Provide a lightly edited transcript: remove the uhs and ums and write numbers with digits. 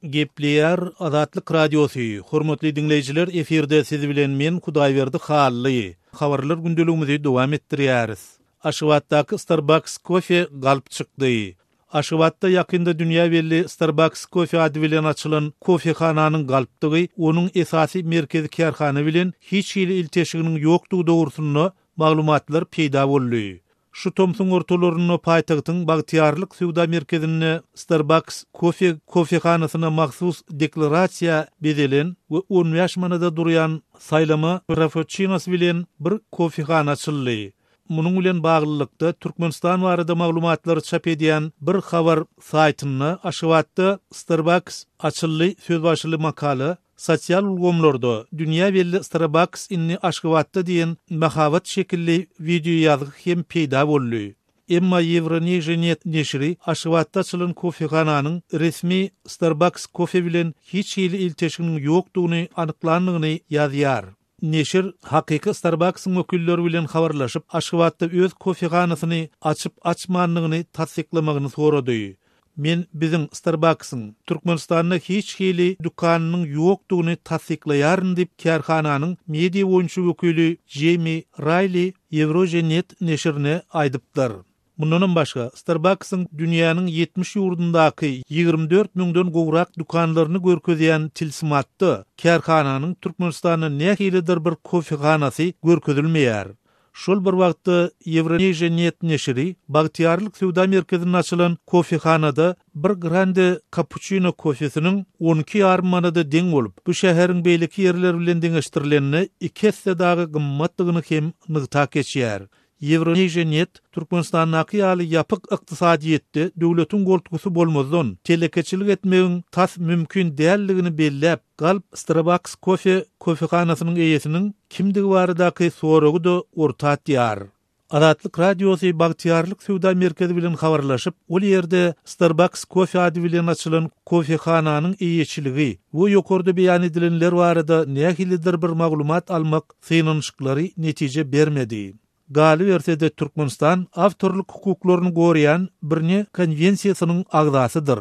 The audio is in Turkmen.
Gepleyer Azatlyk Radiosu. Hormatly dinleyijiler, eferde sizi bilen men Hudaýberdi Hally. Habarlar gündeligimizi dowam etdirýäris. Aşgabatdaky Starbucks kofe galyp çykdy. Aşgabatda ýakynda dünýä belli Starbucks kofe ady bilen açylan kofehananyň galypdygy, onuň esasy merkezi kärhana bilen hiç hili ilteşiginiň ýokdugy dogrusyny maglumatlar peýda boldy. Şu Tomsun ortalaryny paýtagtyň bagtyarlyk sowda merkezine Starbucks kofehanasyna mahsus deklarasiýa bedilen we 10 ýaşmanada durýan saýlama Frappuccinos bilen bir kofehana açyldy. Munyň bilen baglylykda Türkmenistan barada maglumatlar çap edýän bir habar saýtyny Aşgabatda Starbucks açyldy söz başly makala sosial ulgamlarda dünýä belli Starbucks inni Aşgabatda diýen mahabat şekilli video ýazgy hem peýda boldy. Emma Euronews neşri Aşgabatda açylan kofehananyň resmi Starbucks kofe bilen hiç hili ilteşiginiň ýokdugyny anyklandygyny ýazýar. Neşir hakyky Starbucks'ın ökülleri bilen habarlaşyp Aşgabatda öz kofehanasyny açyp açmanlygyny tasdiklamagyny sorady. Men biziň Starbucks'ın Türkmenistanda hiç hili dukanynyň ýokdugyny tasdiklaýaryn diýip kärhananyň media boýunça wekili Jamie Riley Euronews neşirine aýdypdyr. Bundan başga Starbucks'ın dünýäniň 70 ýurdundaky 24 000den gowrak dukanlaryny görkezýän tilsimatdy. Kärhananyň Türkmenistanda nähilidir bir kofehanasy görkezilmeýär. Şol bir wagtda Euronews neşri bagtyarlyk sowda merkezine açylan kofehanada bir grande cappuccino kofesiniň 12,5 manada deň bolup, bu şäheriň beýleki ýerleri bilen deňeşdirilenini 2 hesse dagy gymmatlygyny hem nygta geçýär. Euronews Türkmenistanyň ýaly ýapyk ykdysadyýetde döwletiň goltugusy bolmazdan telekeçilik etmegiň tas mümkin däldigini belläp, galyp Starbucks kofehanasynyň eýesiniň kimdigi baradaky soragy da ortatýar. Azatlyk Radiosu bagtyarlyk sowda merkezi bilen habarlaşyp, ol ýerde Starbucks kofe ady bilen açylan kofehananyň eýeçiligi we ýokarda beýan edilenler barada nähilidir bir maglumat almak synanyşyklary netije bermedi. Gali versede Türkmenistan awtorluk hukuklaryny gorayan birni konvensiýasynyň agzasydyr.